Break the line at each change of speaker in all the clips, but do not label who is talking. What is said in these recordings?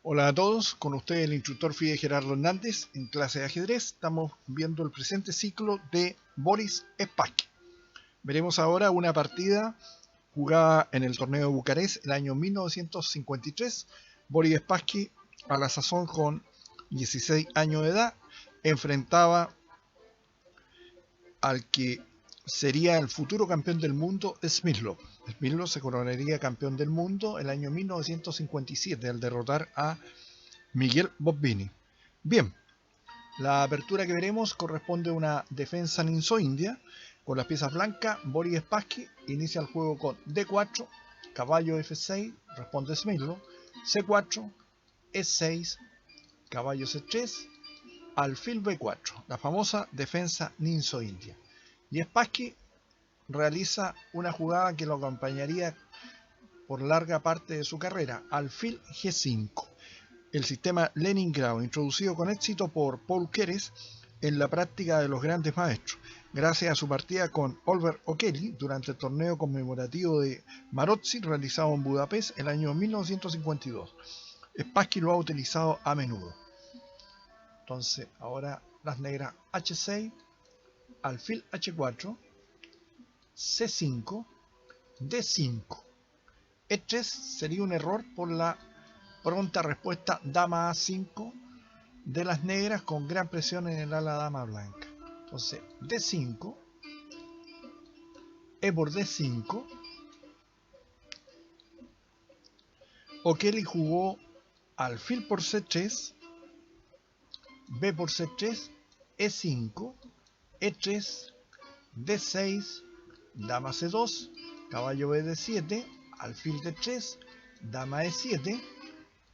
Hola a todos, con ustedes el instructor Fide Gerardo Hernández en clase de ajedrez. Estamos viendo el presente ciclo de Boris Spassky. Veremos ahora una partida jugada en el torneo de Bucarest el año 1953. Boris Spassky, a la sazón con 16 años de edad, enfrentaba al que sería el futuro campeón del mundo, Smyslov. Smyslov se coronaría campeón del mundo el año 1957 al derrotar a Miguel Bobbini. Bien, la apertura que veremos corresponde a una defensa ninzo-india. Con las piezas blancas, Boris Spassky inicia el juego con D4, caballo F6, responde Smyslov, C4, E6, caballo C3, alfil B4, la famosa defensa ninzo-india. Y Spassky realiza una jugada que lo acompañaría por larga parte de su carrera, alfil G5. El sistema Leningrado, introducido con éxito por Paul Keres en la práctica de los grandes maestros, gracias a su partida con Oliver O'Kelly durante el torneo conmemorativo de Maróczy realizado en Budapest el año 1952. Spassky lo ha utilizado a menudo. Entonces, ahora las negras H6, alfil H4, C5, D5. E3 sería un error por la pronta respuesta dama A5 de las negras con gran presión en el ala dama blanca. Entonces D5, E por D5, O'Kelly jugó alfil por C3, B por C3, E5, E3, D6, dama C2, caballo B D7, alfil D3, dama E7,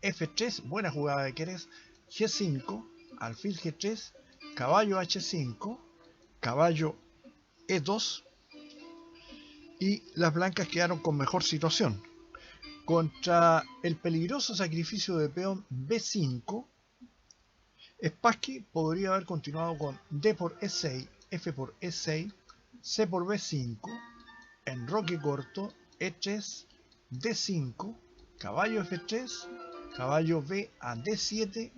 F3, buena jugada de Keres, G5, alfil G3, caballo H5, caballo E2, y las blancas quedaron con mejor situación. Contra el peligroso sacrificio de peón B5, Spassky podría haber continuado con D por E6, F por E6, C por B5, enroque corto, E3, D5, caballo F3, caballo B a D7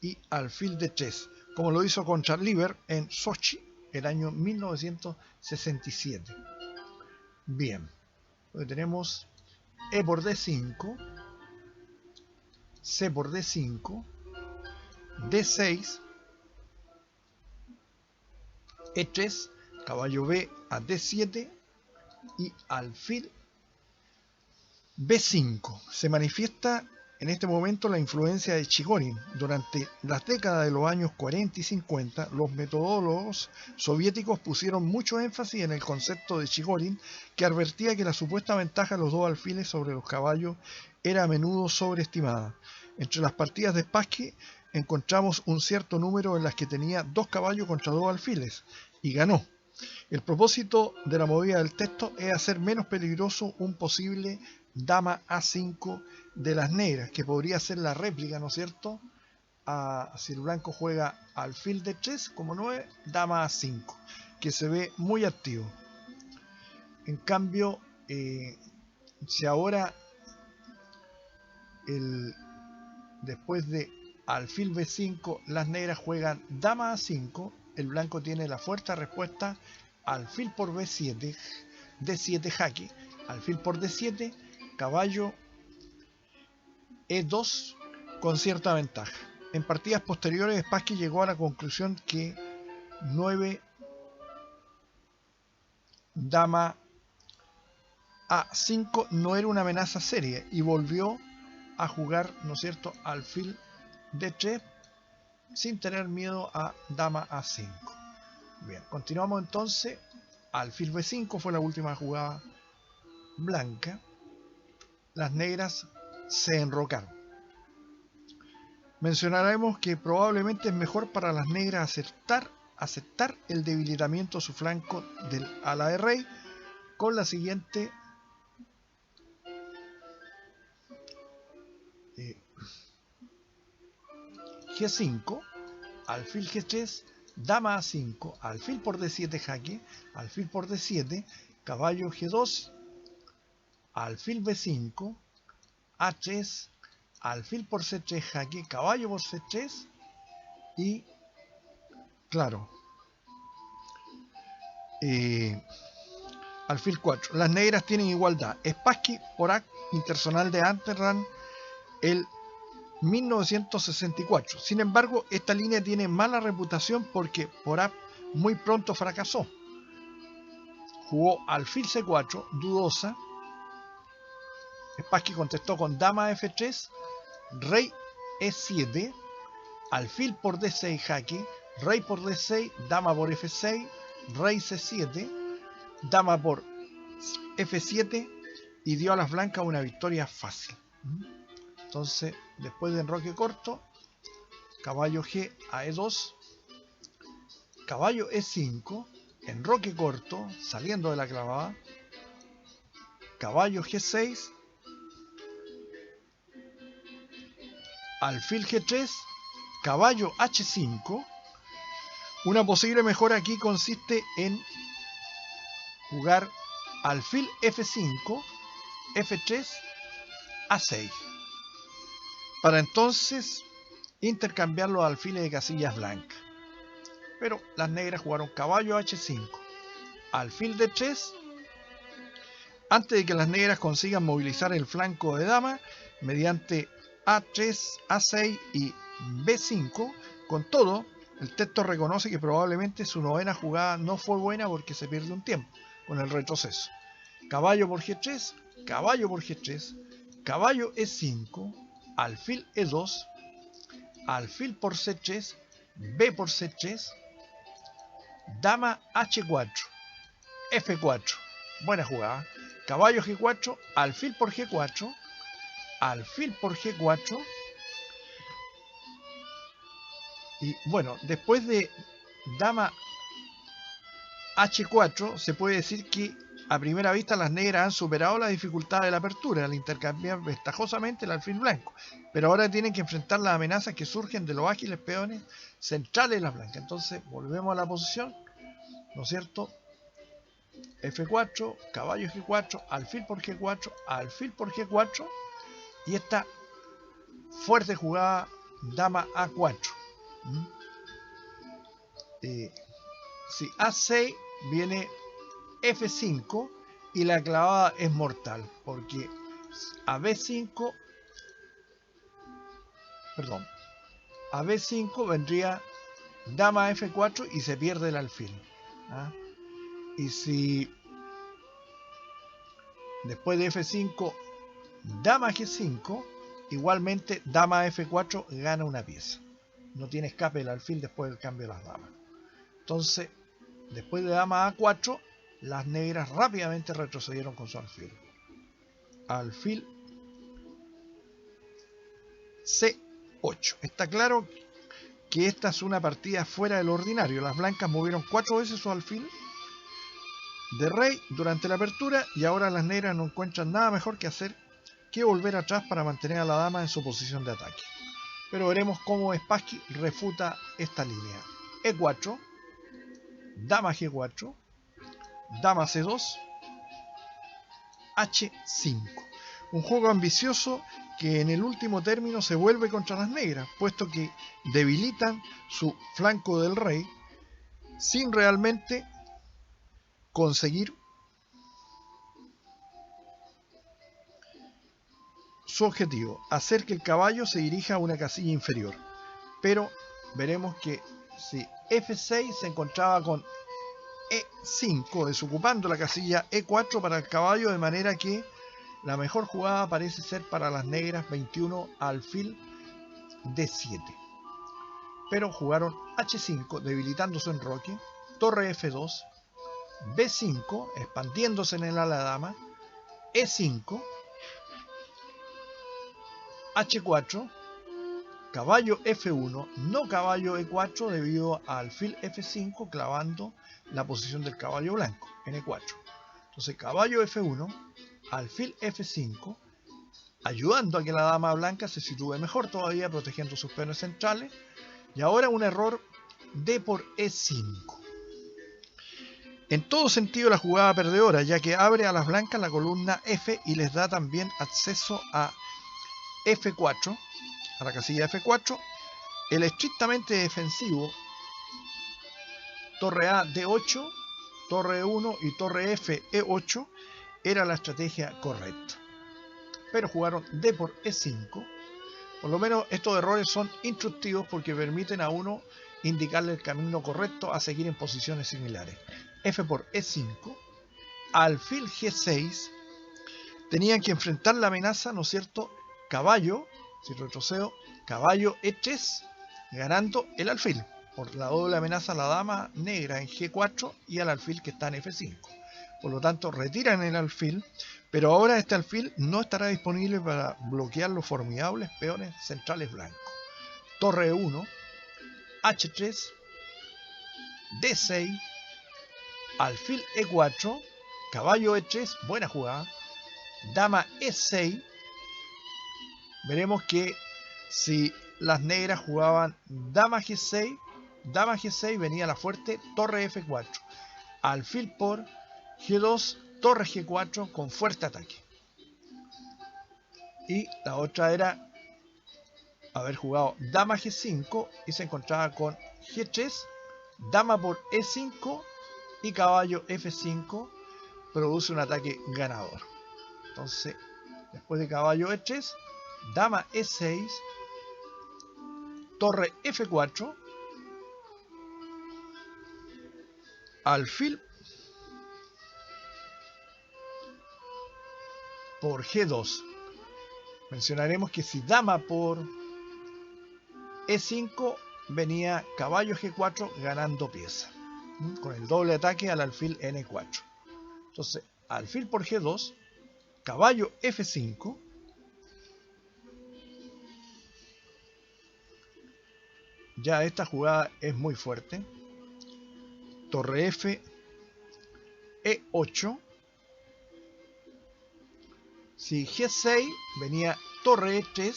y alfil D3, como lo hizo contra Liber en Sochi el año 1967. Bien, tenemos E por D5, C por D5, D6, E3, caballo B a D7 y alfil B5. Se manifiesta en este momento la influencia de Chigorin. Durante las décadas de los años 40 y 50, los metodólogos soviéticos pusieron mucho énfasis en el concepto de Chigorin, que advertía que la supuesta ventaja de los dos alfiles sobre los caballos era a menudo sobreestimada. Entre las partidas de Spassky encontramos un cierto número en las que tenía dos caballos contra dos alfiles, y ganó. El propósito de la movida del texto es hacer menos peligroso un posible dama A5 de las negras, que podría ser la réplica, ¿no es cierto? Si el blanco juega alfil D3 como 9, dama A5, que se ve muy activo. En cambio, si ahora después de alfil B5 las negras juegan dama A5, el blanco tiene la fuerte respuesta alfil por B7, D7 jaque, alfil por D7, caballo E2 con cierta ventaja. En partidas posteriores, Spassky llegó a la conclusión que 9 dama A5 no era una amenaza seria y volvió a jugar, ¿no es cierto?, alfil D3 sin tener miedo a dama A5. Bien, continuamos entonces. Alfil B5 fue la última jugada blanca. Las negras se enrocaron. Mencionaremos que probablemente es mejor para las negras aceptar el debilitamiento de su flanco del ala de rey con la siguiente G5, alfil G3, dama A5, alfil por D7 jaque, alfil por D7, caballo G2, alfil B5, A3, alfil por C3 jaque, caballo por C3 y claro, alfil 4. Las negras tienen igualdad. Spassky por acto internacional de Amsterdam el 1964. Sin embargo, esta línea tiene mala reputación porque Porab muy pronto fracasó. Jugó alfil C4, dudosa. Spassky contestó con dama F3, rey E7, alfil por D6 jaque, rey por D6, dama por F6, rey C7, dama por F7 y dio a las blancas una victoria fácil. Entonces, después de enroque corto, caballo G a E2, caballo E5, enroque corto, saliendo de la clavada, caballo G6, alfil G3, caballo H5. Una posible mejora aquí consiste en jugar alfil F5, F3, A6. Para entonces intercambiar los alfiles de casillas blancas. Pero las negras jugaron caballo H5, alfil D3. Antes de que las negras consigan movilizar el flanco de dama mediante A3, A6 y B5, con todo, el texto reconoce que probablemente su novena jugada no fue buena porque se pierde un tiempo con el retroceso. Caballo por G3, caballo por G3, caballo E5, alfil E2, alfil por C3, B por C3, dama H4, F4, buena jugada, caballo G4, alfil por G4, alfil por G4, y bueno, después de dama H4 se puede decir que a primera vista las negras han superado la dificultad de la apertura al intercambiar ventajosamente el alfil blanco, pero ahora tienen que enfrentar las amenazas que surgen de los ágiles peones centrales de las blancas. Entonces volvemos a la posición, ¿no es cierto? F4, caballo G4, alfil por G4, alfil por G4 y esta fuerte jugada dama A4. Si A6 viene F5 y la clavada es mortal porque a B5 vendría dama F4 y se pierde el alfil. Y si después de F5 dama G5, igualmente dama F4 gana una pieza, no tiene escape el alfil después del cambio de las damas. Entonces después de dama A4 las negras rápidamente retrocedieron con su alfil. Alfil C8. Está claro que esta es una partida fuera del ordinario. Las blancas movieron 4 veces su alfil de rey durante la apertura y ahora las negras no encuentran nada mejor que hacer que volver atrás para mantener a la dama en su posición de ataque. Pero veremos cómo Spassky refuta esta línea. E4, dama G4, dama C2, H5. Un juego ambicioso que en el último término se vuelve contra las negras, puesto que debilitan su flanco del rey sin realmente conseguir su objetivo, hacer que el caballo se dirija a una casilla inferior. Pero veremos que si F6 se encontraba con E5, desocupando la casilla E4 para el caballo, de manera que la mejor jugada parece ser para las negras 21 alfil D7. Pero jugaron H5 debilitando su enroque, torre F2, B5 expandiéndose en el ala dama, E5, H4, caballo F1, no caballo E4 debido a alfil F5 clavando la posición del caballo blanco en E4. Entonces caballo F1, alfil F5, ayudando a que la dama blanca se sitúe mejor todavía, protegiendo sus peones centrales. Y ahora un error D por E5. En todo sentido la jugada perdedora, ya que abre a las blancas la columna F y les da también acceso a F4, a la casilla F4. El estrictamente defensivo, torre A, D8, torre 1 y torre F, E8, era la estrategia correcta. Pero jugaron D por E5. Por lo menos estos errores son instructivos porque permiten a uno indicarle el camino correcto a seguir en posiciones similares. F por E5, alfil G6, tenían que enfrentar la amenaza, ¿no es cierto? Caballo, si retrocedo, caballo E3, ganando el alfil. Por la doble amenaza a la dama negra en G4 y al alfil que está en F5. Por lo tanto, retiran el alfil, pero ahora este alfil no estará disponible para bloquear los formidables peones centrales blancos. Torre 1, H3, D6, alfil E4, caballo E3, buena jugada, dama E6. Veremos que si las negras jugaban dama G6 venía la fuerte torre F4, alfil por G2, torre G4 con fuerte ataque. Y la otra era haber jugado dama G5 y se encontraba con G3, dama por E5 y caballo F5 produce un ataque ganador. Entonces, después de caballo E3, dama E6, torre F4, alfil por G2. Mencionaremos que si dama por E5 venía caballo G4 ganando pieza, con el doble ataque al alfil N4. Entonces, alfil por G2, caballo F5, ya esta jugada es muy fuerte, torre F, E8, si G6 venía torre E3,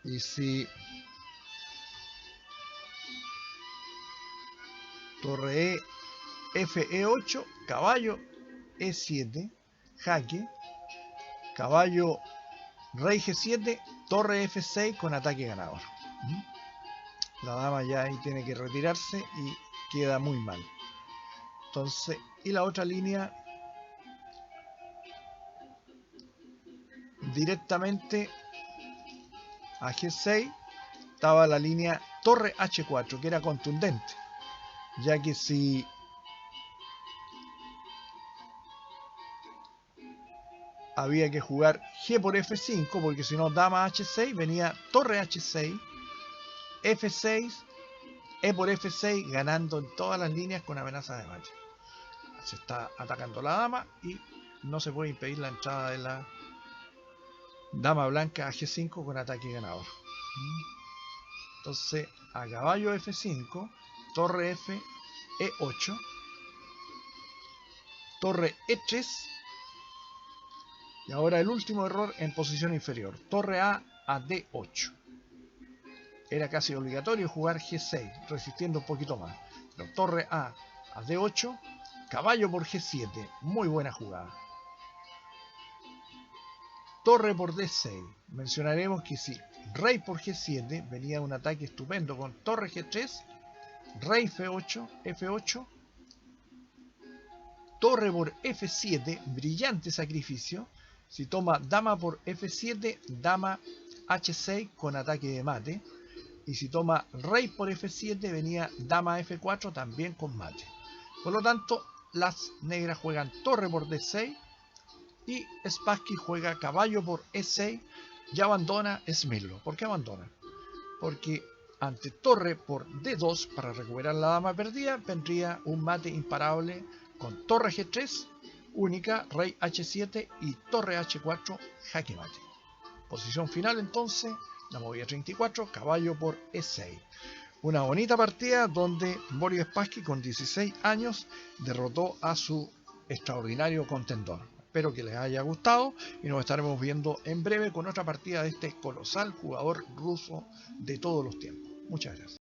y si torre E, F, E8, caballo E7, jaque, caballo rey G7, torre F6 con ataque ganador. La dama ya ahí tiene que retirarse y queda muy mal. Entonces, y la otra línea directamente a G6 estaba la línea torre H4, que era contundente, ya que si había que jugar G por F5, porque si no dama H6, venía torre H6, F6, E por F6, ganando en todas las líneas con amenaza de mate. Se está atacando la dama y no se puede impedir la entrada de la dama blanca a G5 con ataque ganador. Entonces, a caballo F5, torre F, E8, torre E3, y ahora el último error en posición inferior, torre A D8. Era casi obligatorio jugar G6, resistiendo un poquito más. Pero torre A D8, caballo por G7, muy buena jugada. Torre por D6, mencionaremos que si rey por G7 venía un ataque estupendo con torre G3, rey F8, F8, torre por F7, brillante sacrificio. Si toma dama por F7, dama H6 con ataque de mate. Y si toma rey por F7, venía dama F4 también con mate. Por lo tanto, las negras juegan torre por D6 y Spassky juega caballo por E6 y abandona Smilov. ¿Por qué abandona? Porque ante torre por D2, para recuperar la dama perdida, vendría un mate imparable con torre G3, única, rey H7 y torre H4, jaque mate. Posición final entonces, la movida 34, caballo por E6. Una bonita partida donde Boris Spassky con 16 años derrotó a su extraordinario contendor. Espero que les haya gustado y nos estaremos viendo en breve con otra partida de este colosal jugador ruso de todos los tiempos. Muchas gracias.